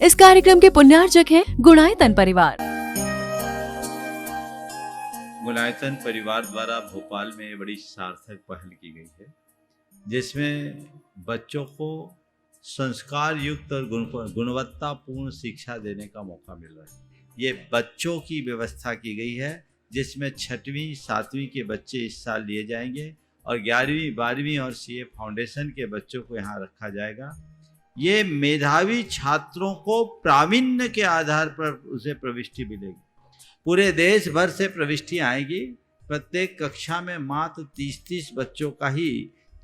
इस कार्यक्रम के पुण्यार्चक हैं गुणायतन परिवार। गुणायतन परिवार द्वारा भोपाल में बड़ी सार्थक पहल की गई है, जिसमें बच्चों को संस्कार युक्त और गुणवत्तापूर्ण शिक्षा देने का मौका मिल रहा है। ये बच्चों की व्यवस्था की गई है, जिसमें 6वीं 7वीं के बच्चे इस साल लिए जाएंगे और 11वीं 12वीं और सीए फाउंडेशन के बच्चों को यहाँ रखा जाएगा। ये मेधावी छात्रों को प्रावीण्य के आधार पर उसे प्रविष्टि मिलेगी। पूरे देश भर से प्रविष्टि आएगी। प्रत्येक कक्षा में मात्र 30-30 बच्चों का ही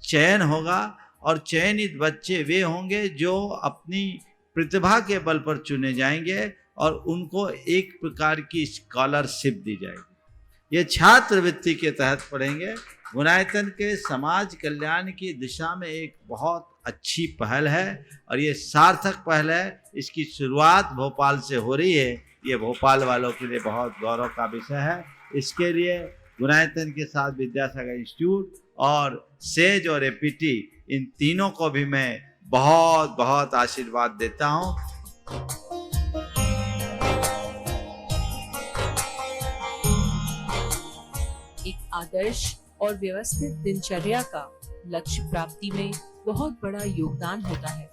चयन होगा और चयनित बच्चे वे होंगे जो अपनी प्रतिभा के बल पर चुने जाएंगे और उनको एक प्रकार की स्कॉलरशिप दी जाएगी। ये छात्रवृत्ति के तहत पढ़ेंगे। गुणायतन के समाज कल्याण की दिशा में एक बहुत अच्छी पहल है और ये सार्थक पहल है। इसकी शुरुआत भोपाल से हो रही है। ये भोपाल वालों के लिए बहुत गौरव का विषय है। इसके लिए गुणायतन के साथ विद्यासागर इंस्टीट्यूट और सेज और एपीटी, इन तीनों को भी मैं बहुत बहुत आशीर्वाद देता हूँ। एक आदर्श और व्यवस्थित दिनचर्या का लक्ष्य प्राप्ति में बहुत बड़ा योगदान होता है।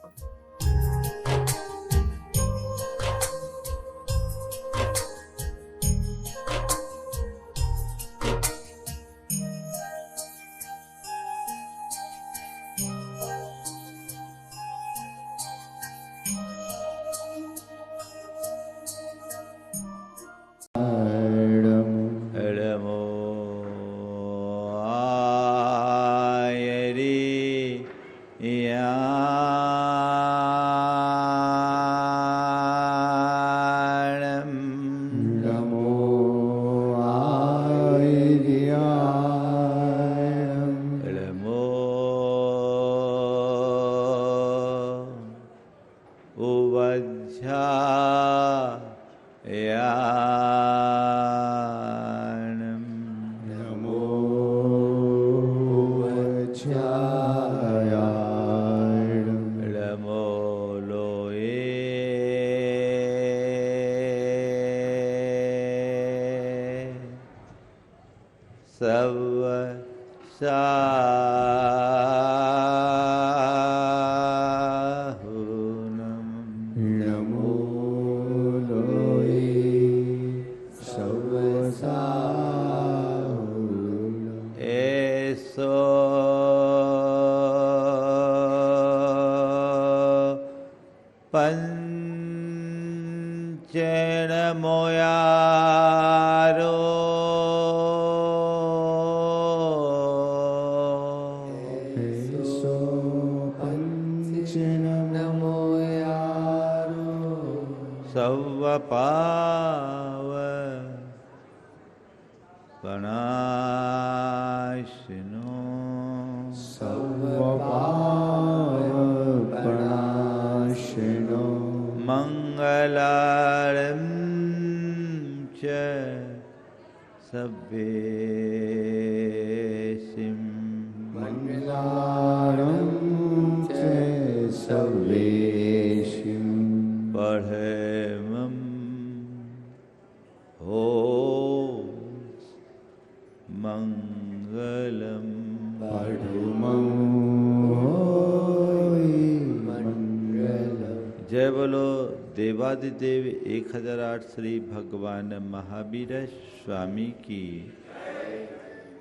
जय बोलो देवादिदेव 1008 श्री भगवान महावीर स्वामी की,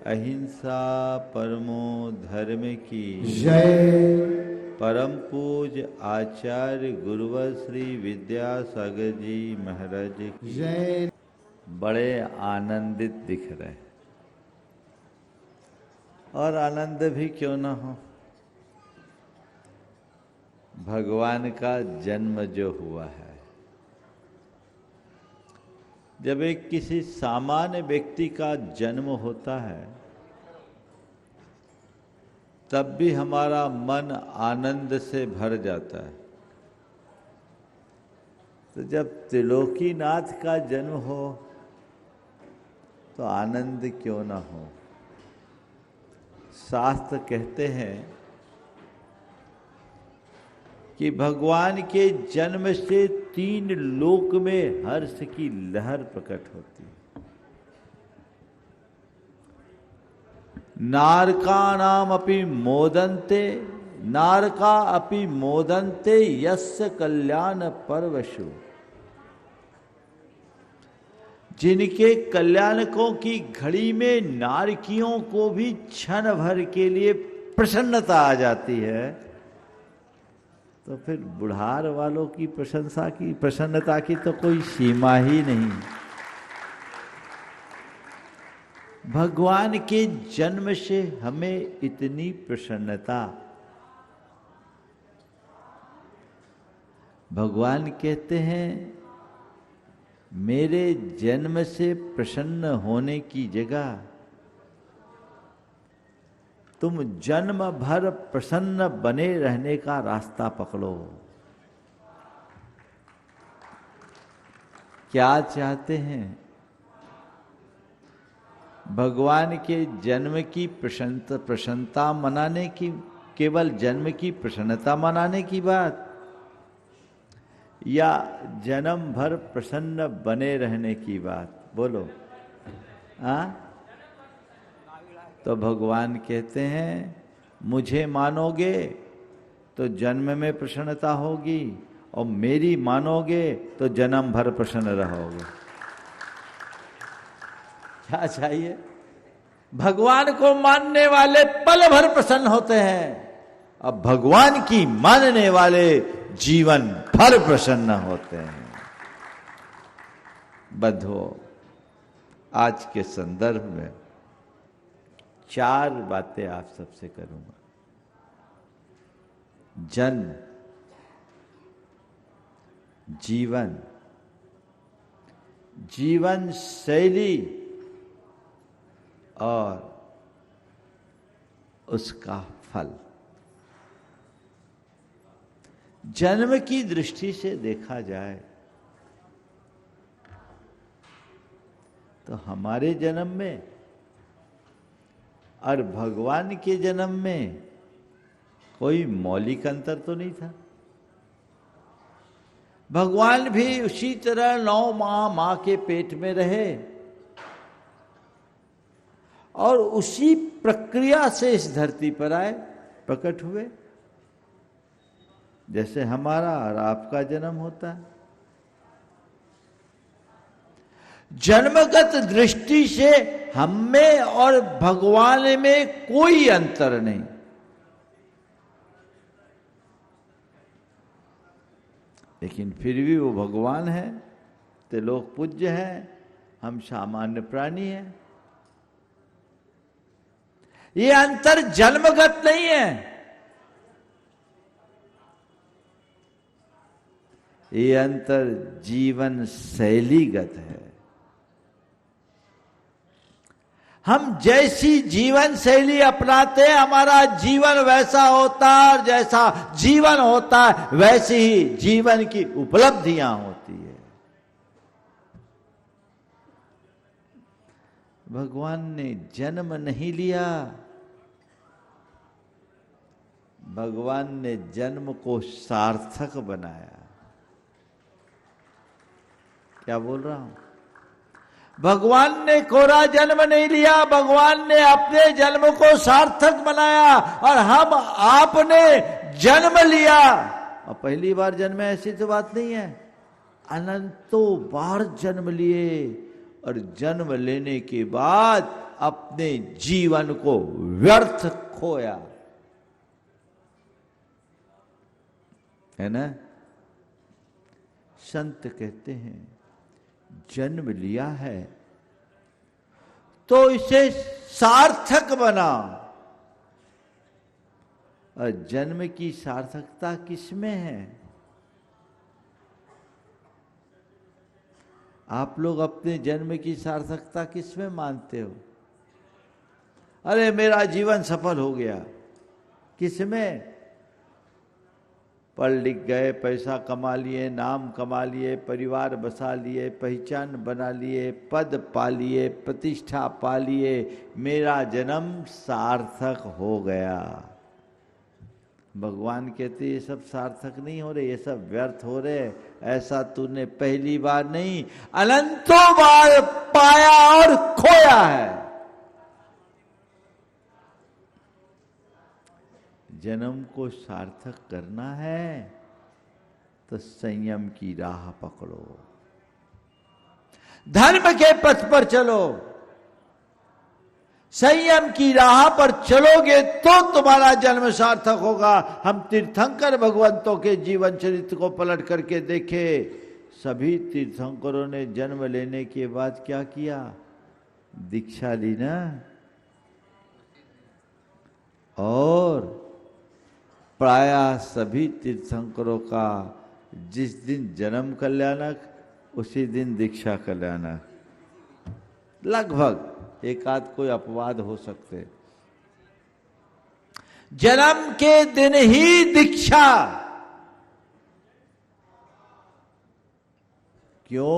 अहिंसा परमो धर्म की जय। परम पूज आचार्य गुरुवर श्री विद्यासागर जी महाराज की जय। बड़े आनंदित दिख रहे हैं और आनंद भी क्यों ना हो, भगवान का जन्म जो हुआ है। जब एक किसी सामान्य व्यक्ति का जन्म होता है तब भी हमारा मन आनंद से भर जाता है। तो जब त्रिलोकीनाथ का जन्म हो तो आनंद क्यों ना हो। शास्त्र कहते हैं कि भगवान के जन्म से तीन लोक में हर्ष की लहर प्रकट होती है। नारकानाम अपि मोदन्ते, नारका अपि मोदन्ते यस्य कल्याण परवशो। जिनके कल्याणकों की घड़ी में नारकियों को भी क्षण भर के लिए प्रसन्नता आ जाती है, तो फिर बुढ़ार वालों की प्रसन्नता की तो कोई सीमा ही नहीं। भगवान के जन्म से हमें इतनी प्रसन्नता। भगवान कहते हैं मेरे जन्म से प्रसन्न होने की जगह तुम जन्म भर प्रसन्न बने रहने का रास्ता पकड़ो। क्या चाहते हैं? भगवान के जन्म की प्रसन्नता मनाने की, केवल जन्म की प्रसन्नता मनाने की बात, या जन्म भर प्रसन्न बने रहने की बात? बोलो। तो भगवान कहते हैं मुझे मानोगे तो जन्म में प्रसन्नता होगी, और मेरी मानोगे तो जन्म भर प्रसन्न रहोगे। क्या चाहिए? भगवान को मानने वाले पल भर प्रसन्न होते हैं, अब भगवान की मानने वाले जीवन भर प्रसन्न होते हैं। बंधुओं, आज के संदर्भ में 4 बातें आप सबसे करूंगा। जन्म, जीवन, जीवन शैली और उसका फल। जन्म की दृष्टि से देखा जाए तो हमारे जन्म में और भगवान के जन्म में कोई मौलिक अंतर तो नहीं था। भगवान भी उसी तरह 9 माह मां के पेट में रहे और उसी प्रक्रिया से इस धरती पर आए, प्रकट हुए, जैसे हमारा और आपका जन्म होता है। जन्मगत दृष्टि से हम में और भगवान में कोई अंतर नहीं। लेकिन फिर भी वो भगवान है तो लोग पूज्य हैं, हम सामान्य प्राणी हैं। ये अंतर जन्मगत नहीं है, ये अंतर जीवन शैलीगत है। हम जैसी जीवन शैली अपनाते हैं हमारा जीवन वैसा होता है, और जैसा जीवन होता है वैसी ही जीवन की उपलब्धियां होती है। भगवान ने जन्म नहीं लिया, भगवान ने जन्म को सार्थक बनाया। क्या बोल रहा हूं? भगवान ने कोरा जन्म नहीं लिया, भगवान ने अपने जन्म को सार्थक बनाया। और हम आपने जन्म लिया, और पहली बार जन्म ऐसी तो बात नहीं है, अनंतों बार जन्म लिए, और जन्म लेने के बाद अपने जीवन को व्यर्थ खोया, है ना? संत कहते हैं जन्म लिया है तो इसे सार्थक बना। और जन्म की सार्थकता किसमें है? आप लोग अपने जन्म की सार्थकता किसमें मानते हो? अरे मेरा जीवन सफल हो गया। किसमें? पढ़ लिख गए, पैसा कमा लिए, नाम कमा लिए, परिवार बसा लिए, पहचान बना लिए, पद पा लिए, प्रतिष्ठा पा लिए, मेरा जन्म सार्थक हो गया। भगवान कहते ये सब सार्थक नहीं हो रहे, ये सब व्यर्थ हो रहे, ऐसा तूने पहली बार नहीं अनंतों बार पाया और खोया है। जन्म को सार्थक करना है तो संयम की राह पकड़ो, धर्म के पथ पर चलो, संयम की राह पर चलोगे तो तुम्हारा जन्म सार्थक होगा। हम तीर्थंकर भगवंतों के जीवन चरित्र को पलट करके देखे, सभी तीर्थंकरों ने जन्म लेने के बाद क्या किया? दीक्षा ली ना। और प्रायः सभी तीर्थंकरों का जिस दिन जन्म कल्याणक उसी दिन दीक्षा कल्याणक, लगभग एक आध कोई अपवाद हो सकते। जन्म के दिन ही दीक्षा। क्यों?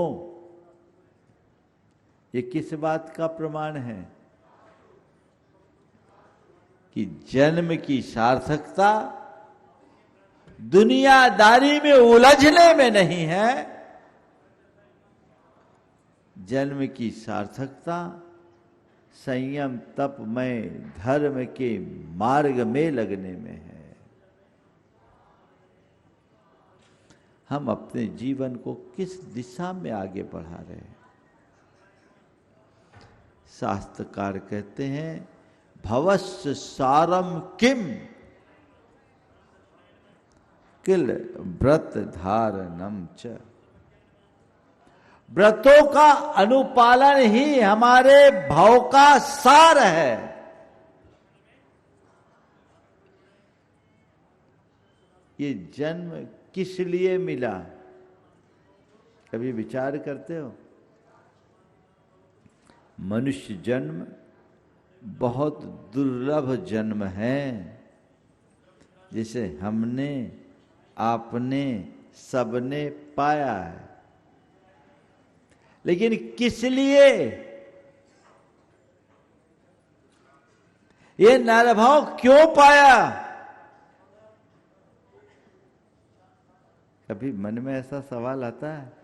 ये किस बात का प्रमाण है? कि जन्म की सार्थकता दुनियादारी में उलझने में नहीं है, जन्म की सार्थकता संयम तप में धर्म के मार्ग में लगने में है। हम अपने जीवन को किस दिशा में आगे बढ़ा रहे हैं? शास्त्रकार कहते हैं भवस्य सारम किम किल व्रत धारणम च। व्रतों का अनुपालन ही हमारे भाव का सार है। ये जन्म किस लिए मिला? कभी विचार करते हो? मनुष्य जन्म बहुत दुर्लभ जन्म है, जिसे हमने आपने सबने पाया है। लेकिन किस लिए? ये नरभाव क्यों पाया? कभी मन में ऐसा सवाल आता है?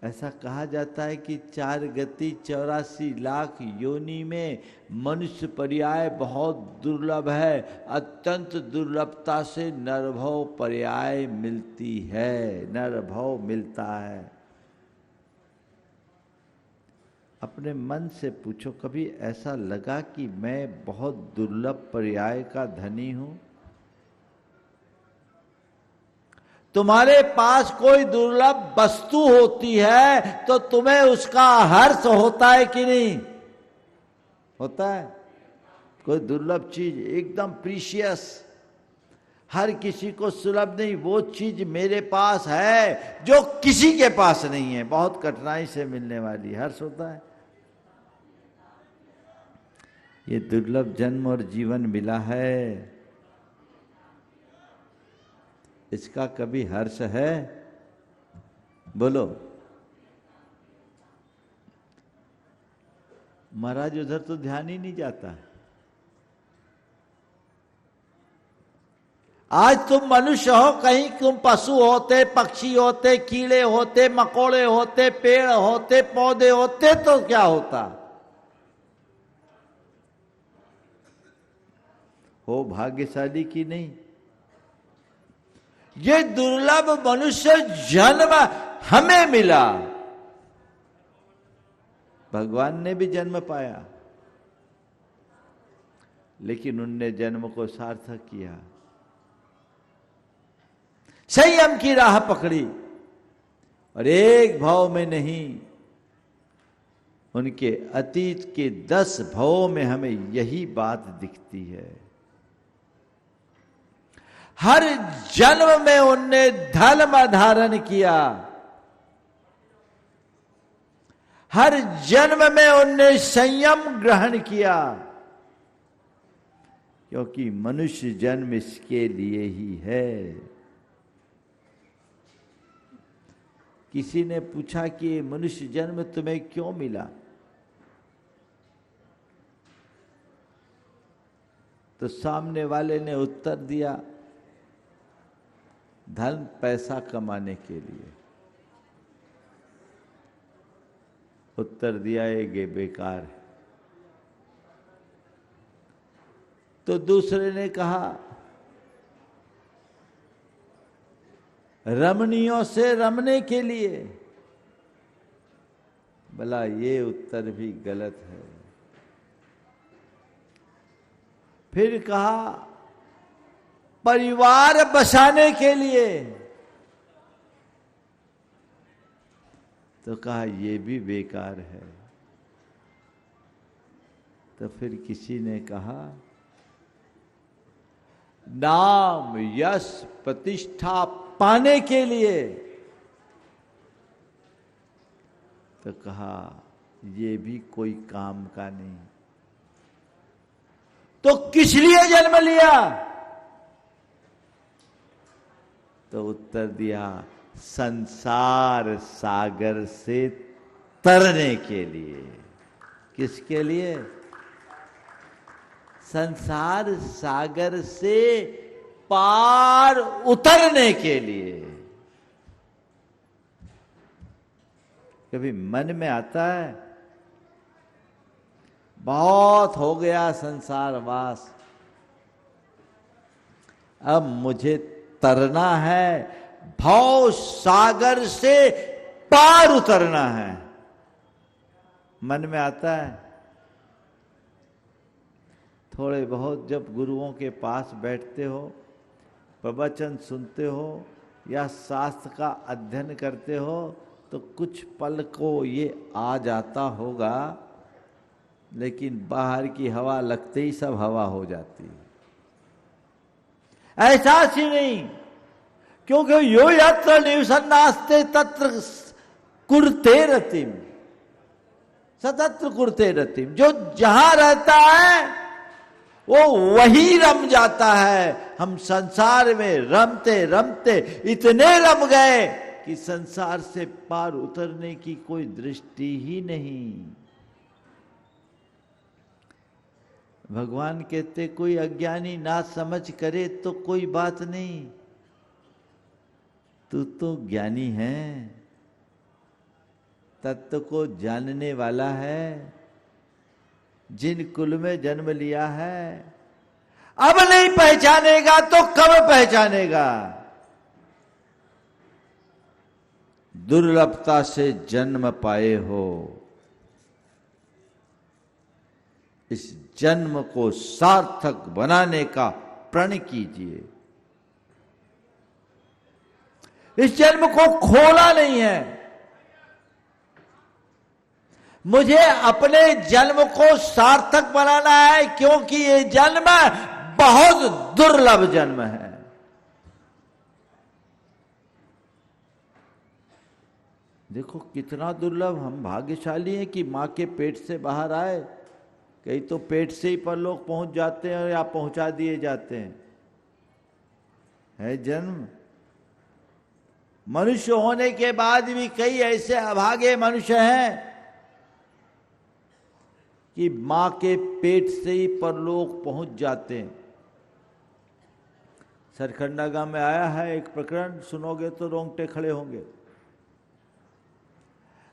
ऐसा कहा जाता है कि 4 गति 84 लाख योनि में मनुष्य पर्याय बहुत दुर्लभ है। अत्यंत दुर्लभता से नरभव पर्याय मिलती है, नरभव मिलता है। अपने मन से पूछो, कभी ऐसा लगा कि मैं बहुत दुर्लभ पर्याय का धनी हूं? तुम्हारे पास कोई दुर्लभ वस्तु होती है तो तुम्हें उसका हर्ष होता है कि नहीं होता है? कोई दुर्लभ चीज एकदम प्रीशियस, हर किसी को सुलभ नहीं, वो चीज मेरे पास है जो किसी के पास नहीं है, बहुत कठिनाई से मिलने वाली, हर्ष होता है। ये दुर्लभ जन्म और जीवन मिला है, इसका कभी हर्ष है? बोलो। महाराज उधर तो ध्यान ही नहीं जाता। आज तुम मनुष्य हो, कहीं तुम पशु होते, पक्षी होते, कीड़े होते, मकोड़े होते, पेड़ होते, पौधे होते तो क्या होता? हो भाग्यशाली की नहीं? ये दुर्लभ मनुष्य जन्म हमें मिला। भगवान ने भी जन्म पाया, लेकिन उनने जन्म को सार्थक किया, संयम की राह पकड़ी और एक भाव में नहीं, उनके अतीत के 10 भावों में हमें यही बात दिखती है। हर जन्म में उनने धर्म धारण किया, हर जन्म में उनने संयम ग्रहण किया, क्योंकि मनुष्य जन्म इसके लिए ही है। किसी ने पूछा कि मनुष्य जन्म तुम्हें क्यों मिला? तो तो सामने वाले ने उत्तर दिया, धन पैसा कमाने के लिए। उत्तर दिया ये बेकार है। तो दूसरे ने कहा, रमणियों से रमने के लिए। भला ये उत्तर भी गलत है। फिर कहा, परिवार बसाने के लिए। तो कहा ये भी बेकार है। तो फिर किसी ने कहा, नाम यश प्रतिष्ठा पाने के लिए। तो कहा ये भी कोई काम का नहीं। तो किस लिए जन्म लिया? तो उत्तर दिया, संसार सागर से तरने के लिए। किसके लिए? संसार सागर से पार उतरने के लिए। कभी मन में आता है, बहुत हो गया संसार वास, अब मुझे तरना है, भव सागर से पार उतरना है। मन में आता है। थोड़े बहुत जब गुरुओं के पास बैठते हो, प्रवचन सुनते हो या शास्त्र का अध्ययन करते हो, तो कुछ पल को ये आ जाता होगा, लेकिन बाहर की हवा लगते ही सब हवा हो जाती है। एहसास ही नहीं, क्योंकि यो यत्र निवसन्नास्ते तत्र कुरुते रतिम, सतत्र कुरुते रतिम। जो जहां रहता है वो वही रम जाता है। हम संसार में रमते रमते इतने रम गए कि संसार से पार उतरने की कोई दृष्टि ही नहीं। भगवान कहते, कोई अज्ञानी ना समझ करे तो कोई बात नहीं, तू तो ज्ञानी है, तत्व को जानने वाला है, जिन कुल में जन्म लिया है। अब नहीं पहचानेगा तो कब पहचानेगा? दुर्लभता से जन्म पाए हो, इस जन्म को सार्थक बनाने का प्रण कीजिए। इस जन्म को खोला नहीं है। मुझे अपने जन्म को सार्थक बनाना है, क्योंकि ये जन्म बहुत दुर्लभ जन्म है। देखो कितना दुर्लभ। हम भाग्यशाली हैं कि मां के पेट से बाहर आए। कई तो पेट से ही पर लोग पहुंच जाते हैं या पहुंचा दिए जाते हैं। है जन्म। मनुष्य होने के बाद भी कई ऐसे अभागे मनुष्य हैं कि मां के पेट से ही परलोक पहुंच जाते हैं। सरखंडागा में आया है एक प्रकरण, सुनोगे तो रोंगटे खड़े होंगे।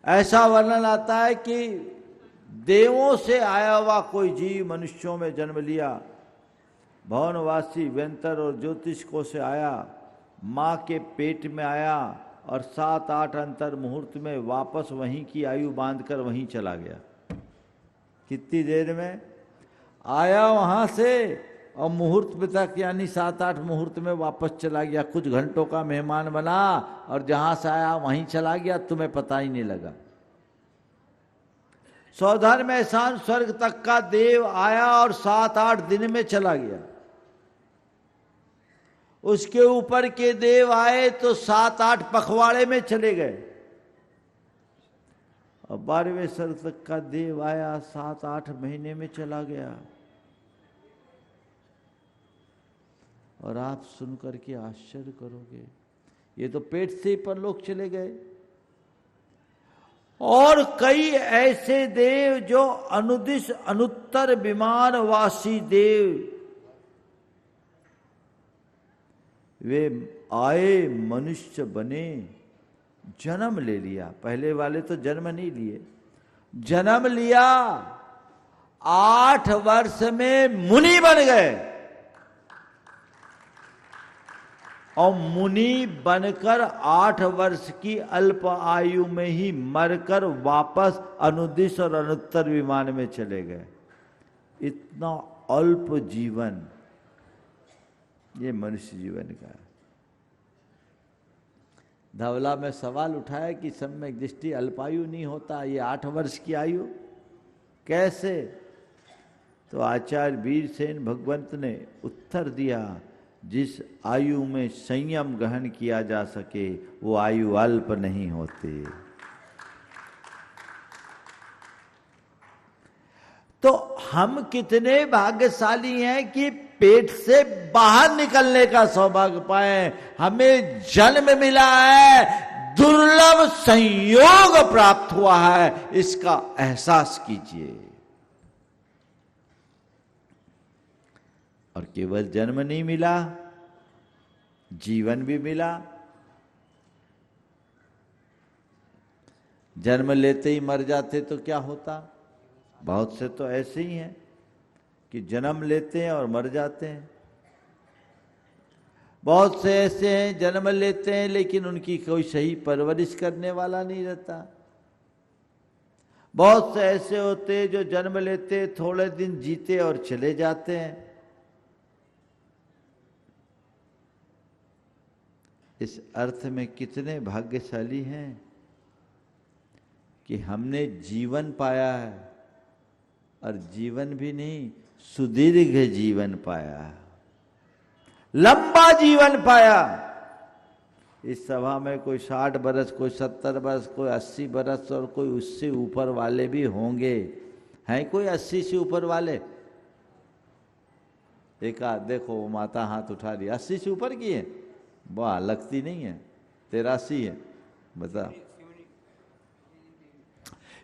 ऐसा वर्णन आता है कि देवों से आया हुआ कोई जीव मनुष्यों में जन्म लिया, भवनवासी व्यंतर और ज्योतिषकों से आया, मां के पेट में आया और 7-8 अंतर मुहूर्त में वापस वहीं की आयु बांधकर वहीं चला गया। कितनी देर में आया वहां से और मुहूर्त पे तक, यानी 7-8 मुहूर्त में वापस चला गया। कुछ घंटों का मेहमान बना और जहां से आया वहीं चला गया, तुम्हें पता ही नहीं लगा। सौधर में एहसान स्वर्ग तक का देव आया और 7-8 दिन में चला गया। उसके ऊपर के देव आए तो 7-8 पखवाड़े में चले गए। और 12वें स्वर्ग तक का देव आया, 7-8 महीने में चला गया। और आप सुनकर के आश्चर्य करोगे, ये तो पेट से ही परलोक चले गए। और कई ऐसे देव जो अनुदिश अनुत्तर विमानवासी देव वे आए, मनुष्य बने, जन्म ले लिया। पहले वाले तो जन्म नहीं लिए, जन्म लिया, 8 वर्ष में मुनि बन गए और मुनि बनकर 8 वर्ष की अल्प आयु में ही मरकर वापस अनुदिश और अनुत्तर विमान में चले गए। इतना अल्प जीवन ये मनुष्य जीवन का। धवला में सवाल उठाया कि सम्यक दृष्टि अल्पायु नहीं होता, ये 8 वर्ष की आयु कैसे? तो आचार्य वीरसेन भगवंत ने उत्तर दिया, जिस आयु में संयम गहन किया जा सके वो आयु अल्प नहीं होती। तो हम कितने भाग्यशाली हैं कि पेट से बाहर निकलने का सौभाग्य पाए, हमें जन्म मिला है, दुर्लभ संयोग प्राप्त हुआ है, इसका एहसास कीजिए। और केवल जन्म नहीं मिला, जीवन भी मिला। जन्म लेते ही मर जाते तो क्या होता? बहुत से तो ऐसे ही हैं कि जन्म लेते हैं और मर जाते हैं। बहुत से ऐसे हैं जन्म लेते हैं लेकिन उनकी कोई सही परवरिश करने वाला नहीं रहता। बहुत से ऐसे होते हैं जो जन्म लेते, थोड़े दिन जीते और चले जाते हैं। इस अर्थ में कितने भाग्यशाली हैं कि हमने जीवन पाया है, और जीवन भी नहीं, सुदीर्घ जीवन पाया, लंबा जीवन पाया। इस सभा में कोई 60 बरस, कोई 70 बरस, कोई 80 बरस और कोई उससे ऊपर वाले भी होंगे। हैं कोई 80 से ऊपर वाले? एक आध देखो, वो माता हाथ उठा रही, 80 से ऊपर की है? वाह, लगती नहीं है, 83 है। बता,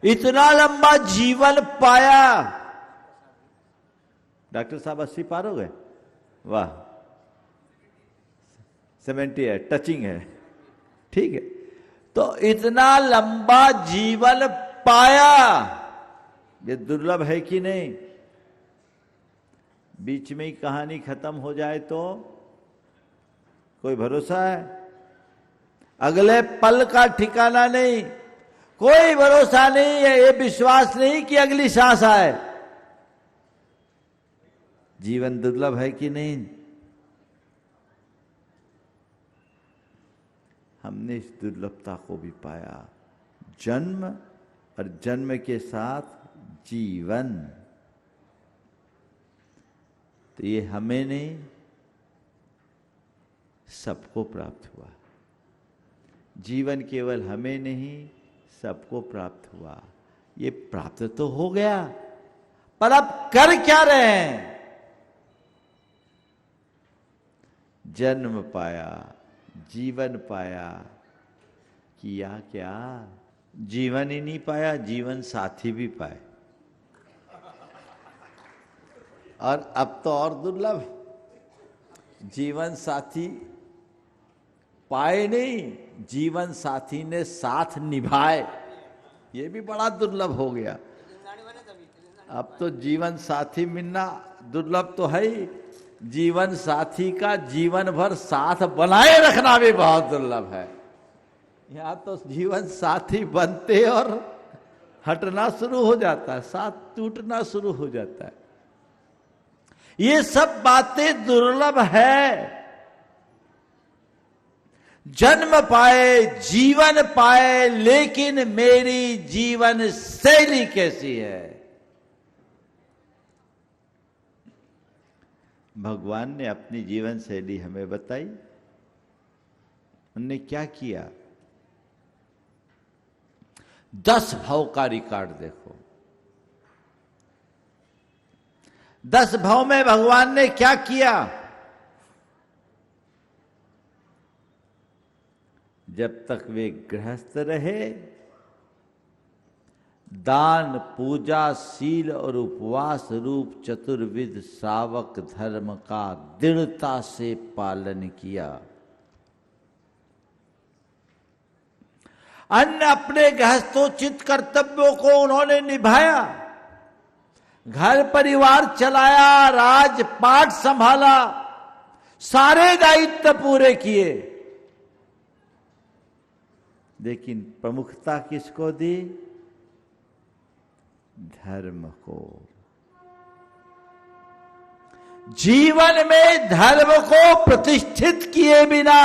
इतना लंबा जीवन पाया। डॉक्टर साहब 80 पार हो गए? वाह, 70 है, टचिंग है, ठीक है। तो इतना लंबा जीवन पाया, ये दुर्लभ है कि नहीं? बीच में ही कहानी खत्म हो जाए तो कोई भरोसा है? अगले पल का ठिकाना नहीं, कोई भरोसा नहीं है, ये विश्वास नहीं कि अगली सांस आए। जीवन दुर्लभ है कि नहीं? हमने इस दुर्लभता को भी पाया, जन्म और जन्म के साथ जीवन। तो ये हमें नहीं, सबको प्राप्त हुआ। जीवन केवल हमें नहीं, सबको प्राप्त हुआ। ये प्राप्त तो हो गया, पर अब कर क्या रहे हैं? जन्म पाया, जीवन पाया, किया क्या? जीवन ही नहीं पाया, जीवन साथी भी पाए। और अब तो और दुर्लभ, जीवन साथी पाए नहीं, जीवन साथी ने साथ निभाए। ये भी बड़ा दुर्लभ हो गया। अब तो जीवन साथी मिलना दुर्लभ तो है ही, जीवन साथी का जीवन भर साथ बनाए रखना भी बहुत दुर्लभ है। यहां तो जीवन साथी बनते और हटना शुरू हो जाता है, साथ टूटना शुरू हो जाता है। ये सब बातें दुर्लभ है। जन्म पाए, जीवन पाए, लेकिन मेरी जीवन शैली कैसी है? भगवान ने अपनी जीवन शैली हमें बताई। उन्होंने क्या किया? 10 भाव का रिकॉर्ड देखो। 10 भाव में भगवान ने क्या किया? जब तक वे गृहस्थ रहे, दान, पूजा, शील और उपवास रूप चतुर्विध श्रावक धर्म का दृढ़ता से पालन किया। अन्य अपने गृहस्थोचित कर्तव्यों को उन्होंने निभाया, घर परिवार चलाया, राजपाट संभाला, सारे दायित्व पूरे किए, लेकिन प्रमुखता किसको दी? धर्म को। जीवन में धर्म को प्रतिष्ठित किए बिना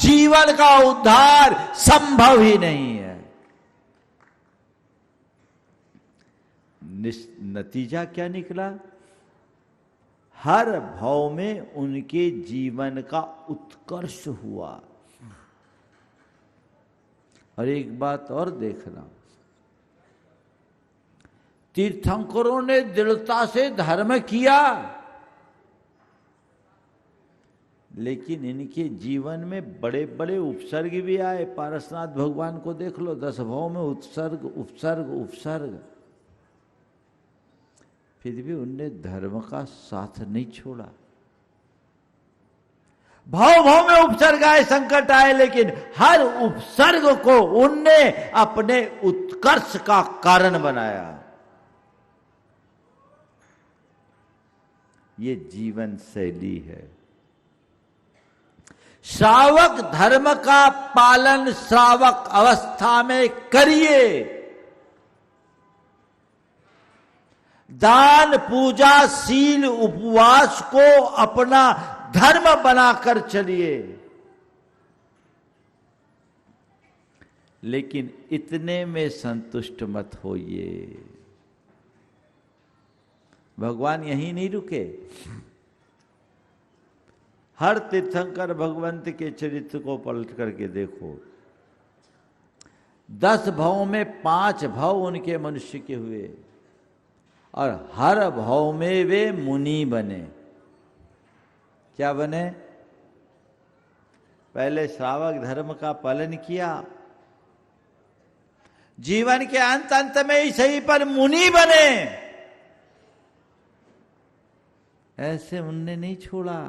जीवन का उद्धार संभव ही नहीं है। नतीजा क्या निकला? हर भाव में उनके जीवन का उत्कर्ष हुआ। और एक बात और देखना, तीर्थंकरों ने दृढ़ता से धर्म किया, लेकिन इनके जीवन में बड़े बड़े उपसर्ग भी आए। पारसनाथ भगवान को देख लो, 10 भाव में उत्सर्ग उपसर्ग उपसर्ग, फिर भी उनने धर्म का साथ नहीं छोड़ा। भाव भाव में उपसर्ग आए, संकट आए, लेकिन हर उपसर्ग को उनने अपने उत्कर्ष का कारण बनाया। ये जीवन शैली है। श्रावक धर्म का पालन श्रावक अवस्था में करिए। दान, पूजा, शील, उपवास को अपना धर्म बनाकर चलिए, लेकिन इतने में संतुष्ट मत होइए। भगवान यहीं नहीं रुके। हर तीर्थंकर भगवंत के चरित्र को पलट करके देखो। 10 भाव में 5 भाव उनके मनुष्य के हुए, और हर भाव में वे मुनि बने। क्या बने? पहले श्रावक धर्म का पालन किया, जीवन के अंत अंत में ही सही पर मुनि बने। ऐसे उनने नहीं छोड़ा,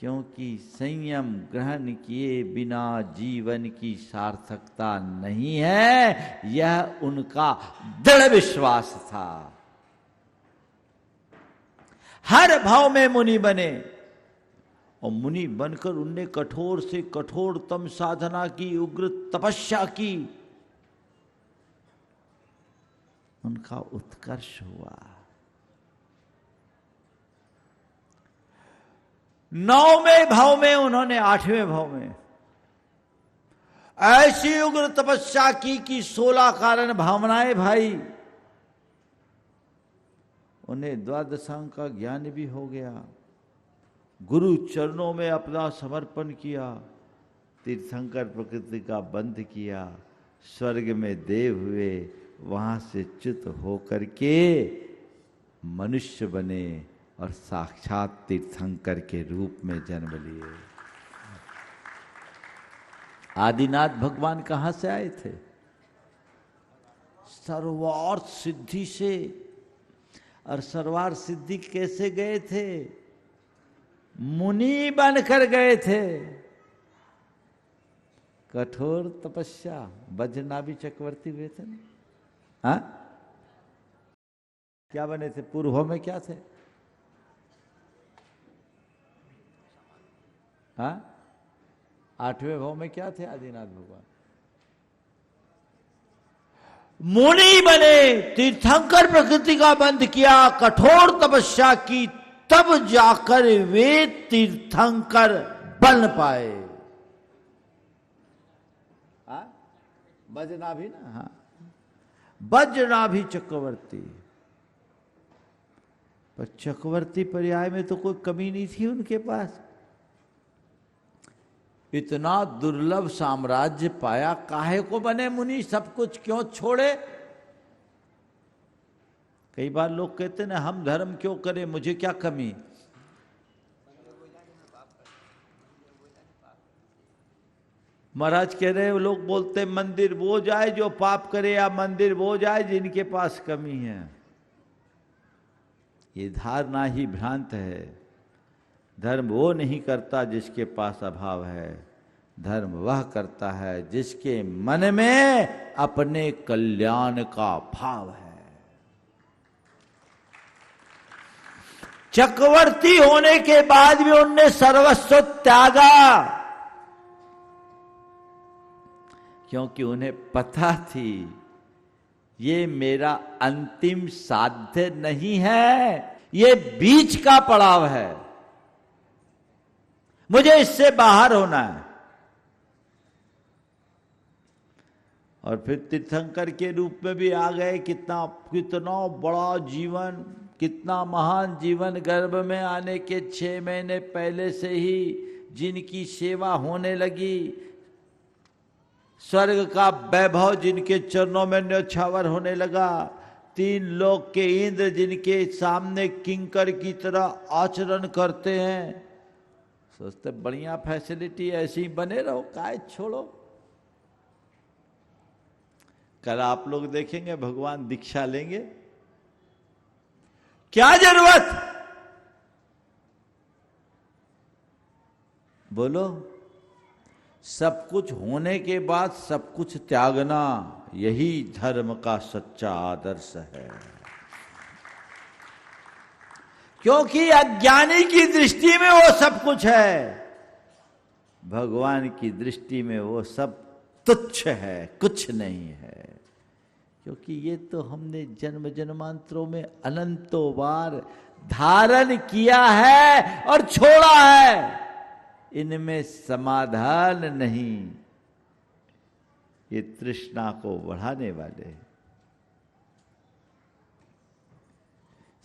क्योंकि संयम ग्रहण किए बिना जीवन की सार्थकता नहीं है, यह उनका दृढ़ विश्वास था। हर भाव में मुनि बने, और मुनि बनकर उनने कठोर से कठोरतम साधना की, उग्र तपस्या की, उनका उत्कर्ष हुआ। 9वें भाव में उन्होंने 8वें भाव में ऐसी उग्र तपस्या की कि 16 कारण भावनाएं भाई, उन्हें द्वादशांग का ज्ञान भी हो गया। गुरु चरणों में अपना समर्पण किया, तीर्थंकर प्रकृति का बंध किया, स्वर्ग में देव हुए, वहां से च्युत होकर के मनुष्य बने और साक्षात तीर्थंकर के रूप में जन्म लिए। आदिनाथ भगवान कहां से आए थे? सर्वार्थ सिद्धि से। और सर्वार्थ सिद्धि कैसे गए थे? मुनि बनकर गए थे। कठोर तपस्या, वज्रनाभि चक्रवर्ती हुए थे ना? हाँ, क्या बने थे? पूर्व में क्या थे? हाँ, 8वें भाव में क्या थे आदिनाथ भगवान? मुनि बने, तीर्थंकर प्रकृति का बंध किया, कठोर तपस्या की, तब जाकर वे तीर्थंकर बन पाए। हाँ, वज्रनाभि ना? हाँ, वज्रनाभि चक्रवर्ती। पर चक्रवर्ती पर्याय में तो कोई कमी नहीं थी उनके पास। इतना दुर्लभ साम्राज्य पाया, काहे को बने मुनि? सब कुछ क्यों छोड़े? कई बार लोग कहते ना, हम धर्म क्यों करें, मुझे क्या कमी? महाराज कह रहे, लोग बोलते मंदिर वो जाए जो पाप करे, या मंदिर वो जाए जिनके पास कमी है। ये धारणा ही भ्रांत है। धर्म वो नहीं करता जिसके पास अभाव है, धर्म वह करता है जिसके मन में अपने कल्याण का भाव है। चक्रवर्ती होने के बाद भी उनने सर्वस्व त्यागा, क्योंकि उन्हें पता थी ये मेरा अंतिम साध्य नहीं है, ये बीच का पड़ाव है, मुझे इससे बाहर होना है। और फिर तीर्थंकर के रूप में भी आ गए। कितना बड़ा जीवन, कितना महान जीवन। गर्भ में आने के 6 महीने पहले से ही जिनकी सेवा होने लगी, स्वर्ग का वैभव जिनके चरणों में न्योछावर होने लगा, 3 लोक के इंद्र जिनके सामने किंकर की तरह आचरण करते हैं, सोचते बढ़िया फैसिलिटी, ऐसे ही बने रहो, काय छोड़ो। कल आप लोग देखेंगे भगवान दीक्षा लेंगे, क्या जरूरत, बोलो। सब कुछ होने के बाद सब कुछ त्यागना, यही धर्म का सच्चा आदर्श है। क्योंकि अज्ञानी की दृष्टि में वो सब कुछ है, भगवान की दृष्टि में वो सब तुच्छ है, कुछ नहीं है। क्योंकि ये तो हमने जन्म जन्मांतरों में अनंतों बार धारण किया है और छोड़ा है, इनमें समाधान नहीं, ये तृष्णा को बढ़ाने वाले।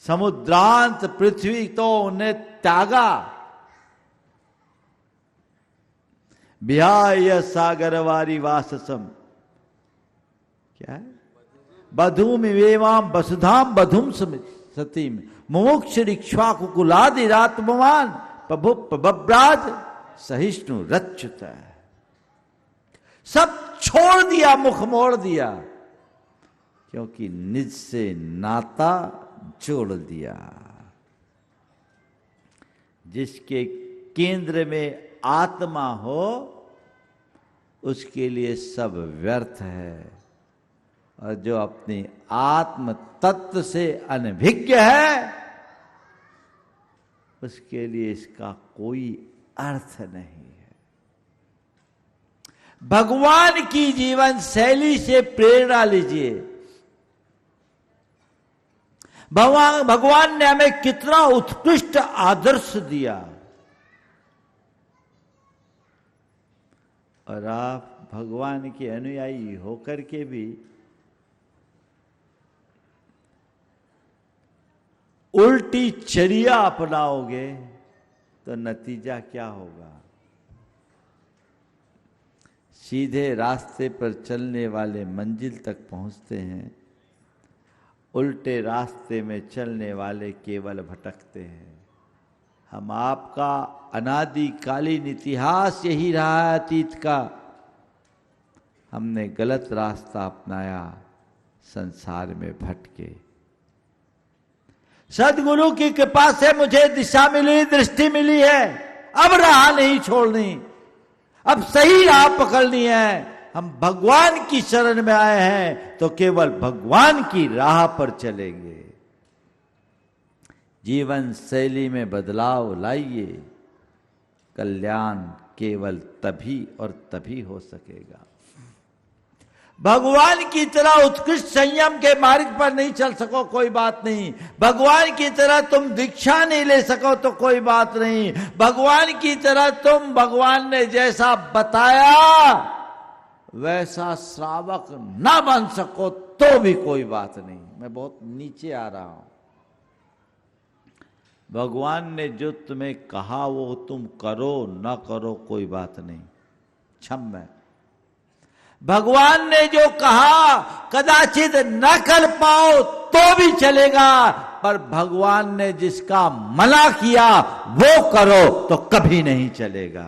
समुद्रांत पृथ्वी तो उन्हें त्यागा, विहाय सागरवारी वाससम, क्या है, बधूमिवेवाम वसुधाम बधुम सतीम मुमुक्ष इक्ष्वाकुकुलादिरात्मवान बब्राज सहिष्णु रच्युत। सब छोड़ दिया, मुख मोड़ दिया, क्योंकि निज से नाता जोड़ दिया। जिसके केंद्र में आत्मा हो उसके लिए सब व्यर्थ है, और जो अपनी आत्म तत्व से अनभिज्ञ है उसके लिए इसका कोई अर्थ नहीं है। भगवान की जीवन शैली से प्रेरणा लीजिए। भगवान ने हमें कितना उत्कृष्ट आदर्श दिया, और आप भगवान के अनुयायी होकर के भी उल्टी चर्या अपनाओगे तो नतीजा क्या होगा। सीधे रास्ते पर चलने वाले मंजिल तक पहुंचते हैं, उल्टे रास्ते में चलने वाले केवल भटकते हैं। हम आपका अनादिकालीन इतिहास यही रहा है अतीत का। हमने गलत रास्ता अपनाया, संसार में भटके। सदगुरु की कृपा से मुझे दिशा मिली, दृष्टि मिली है, अब राह नहीं छोड़नी, अब सही राह पकड़नी है। हम भगवान की शरण में आए हैं तो केवल भगवान की राह पर चलेंगे। जीवन शैली में बदलाव लाइए, कल्याण केवल तभी और तभी हो सकेगा। भगवान की तरह उत्कृष्ट संयम के मार्ग पर नहीं चल सको कोई बात नहीं, भगवान की तरह तुम दीक्षा नहीं ले सको तो कोई बात नहीं, भगवान की तरह तुम भगवान ने जैसा बताया वैसा श्रावक ना बन सको तो भी कोई बात नहीं। मैं बहुत नीचे आ रहा हूं। भगवान ने जो तुम्हें कहा वो तुम करो, ना करो कोई बात नहीं, क्षम्य। भगवान ने जो कहा कदाचित न कर पाओ तो भी चलेगा, पर भगवान ने जिसका मना किया वो करो तो कभी नहीं चलेगा।